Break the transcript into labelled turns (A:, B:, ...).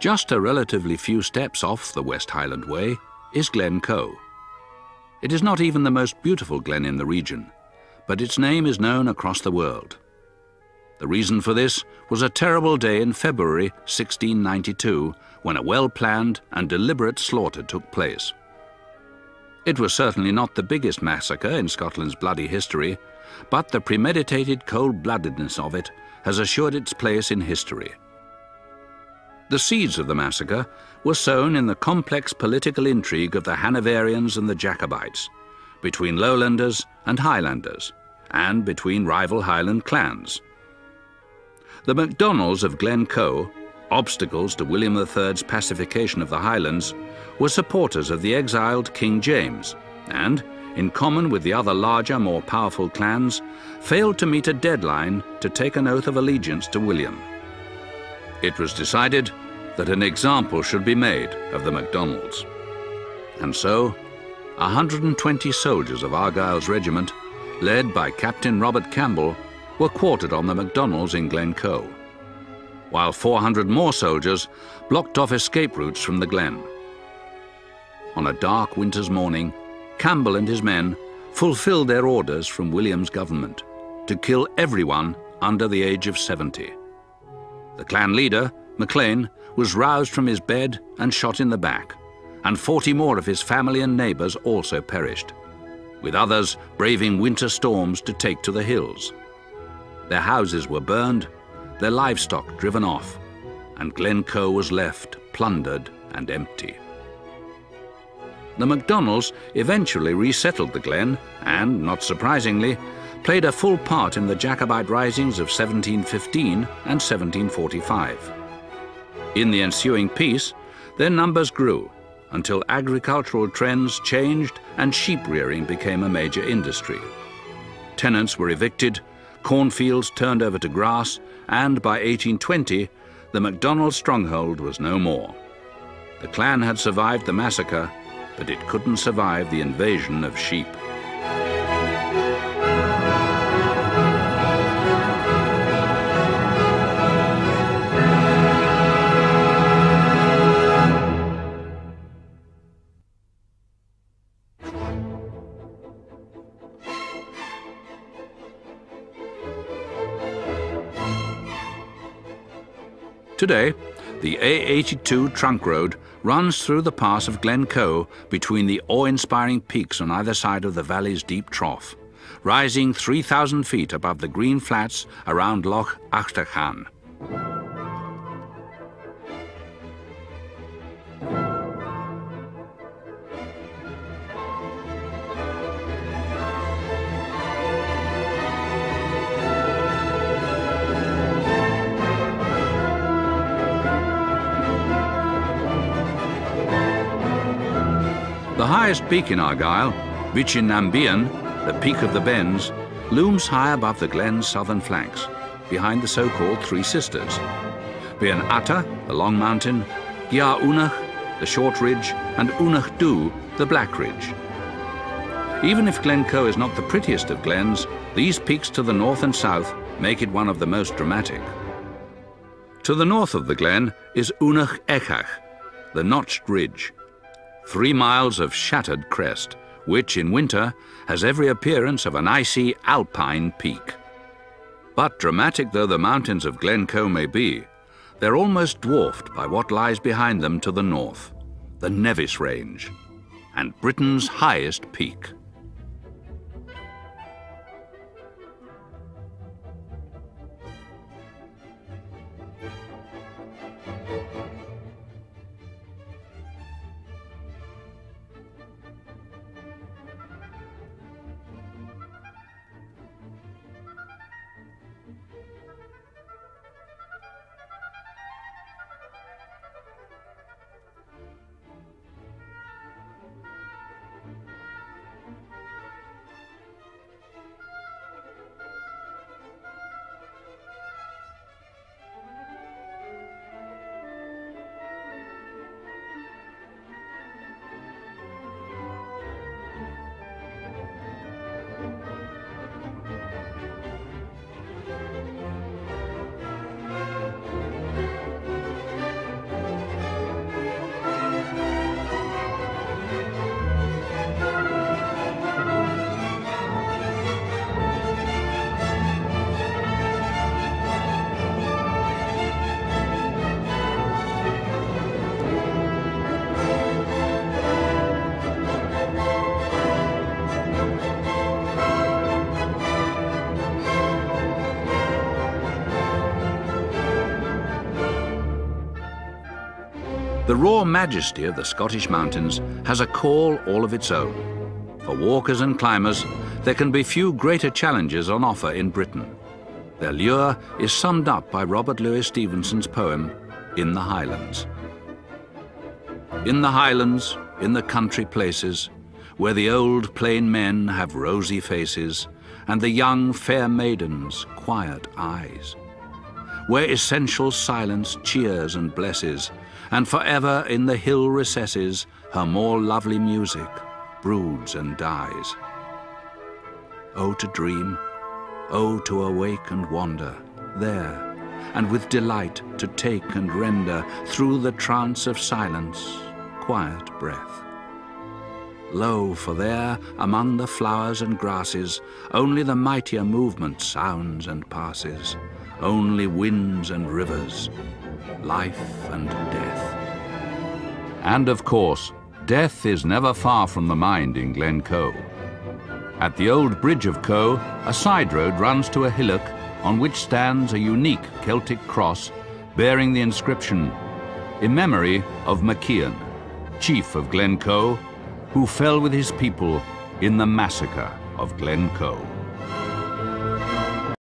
A: Just a relatively few steps off the West Highland Way is Glen Coe. It is not even the most beautiful glen in the region, but its name is known across the world. The reason for this was a terrible day in February 1692, when a well-planned and deliberate slaughter took place. It was certainly not the biggest massacre in Scotland's bloody history, but the premeditated cold-bloodedness of it has assured its place in history. The seeds of the massacre were sown in the complex political intrigue of the Hanoverians and the Jacobites, between Lowlanders and Highlanders, and between rival Highland clans. The MacDonalds of Glen Coe, obstacles to William III's pacification of the Highlands, were supporters of the exiled King James, and, in common with the other larger, more powerful clans, failed to meet a deadline to take an oath of allegiance to William. It was decided that an example should be made of the MacDonalds. And so, 120 soldiers of Argyll's regiment, led by Captain Robert Campbell, were quartered on the MacDonalds in Glen Coe, while 400 more soldiers blocked off escape routes from the glen. On a dark winter's morning, Campbell and his men fulfilled their orders from William's government to kill everyone under the age of 70. The clan leader, MacLean, was roused from his bed and shot in the back, and 40 more of his family and neighbours also perished, with others braving winter storms to take to the hills. Their houses were burned, their livestock driven off, and Glen Coe was left plundered and empty. The MacDonalds eventually resettled the glen and, not surprisingly, played a full part in the Jacobite risings of 1715 and 1745. In the ensuing peace, their numbers grew until agricultural trends changed and sheep-rearing became a major industry. Tenants were evicted, cornfields turned over to grass, and by 1820, the MacDonald stronghold was no more. The clan had survived the massacre, but it couldn't survive the invasion of sheep. Today, the A82 trunk road runs through the pass of Glen Coe between the awe-inspiring peaks on either side of the valley's deep trough, rising 3,000 feet above the green flats around Loch Achterchan. The highest peak in Argyll, Vichinambian, the peak of the Bens, looms high above the glen's southern flanks, behind the so-called Three Sisters. Bean Atta, the long mountain, Gia Unach, the short ridge, and Unach Du, the black ridge. Even if Glencoe is not the prettiest of glens, these peaks to the north and south make it one of the most dramatic. To the north of the glen is Unach Echach, the notched ridge, 3 miles of shattered crest, which in winter has every appearance of an icy alpine peak. But dramatic though the mountains of Glencoe may be, they're almost dwarfed by what lies behind them to the north, the Nevis Range, and Britain's highest peak. The raw majesty of the Scottish mountains has a call all of its own. For walkers and climbers, there can be few greater challenges on offer in Britain. Their lure is summed up by Robert Louis Stevenson's poem, In the Highlands. In the Highlands, in the country places, where the old plain men have rosy faces, and the young fair maidens quiet eyes, where essential silence cheers and blesses, and forever in the hill recesses her more lovely music broods and dies. Oh, to dream, oh, to awake and wander there, and with delight to take and render through the trance of silence quiet breath. Lo, for there, among the flowers and grasses, only the mightier movement sounds and passes, only winds and rivers, life and death. And of course, death is never far from the mind in Glencoe. At the old bridge of Coe, a side road runs to a hillock on which stands a unique Celtic cross bearing the inscription, in memory of Macian, chief of Glencoe, who fell with his people in the massacre of Glencoe.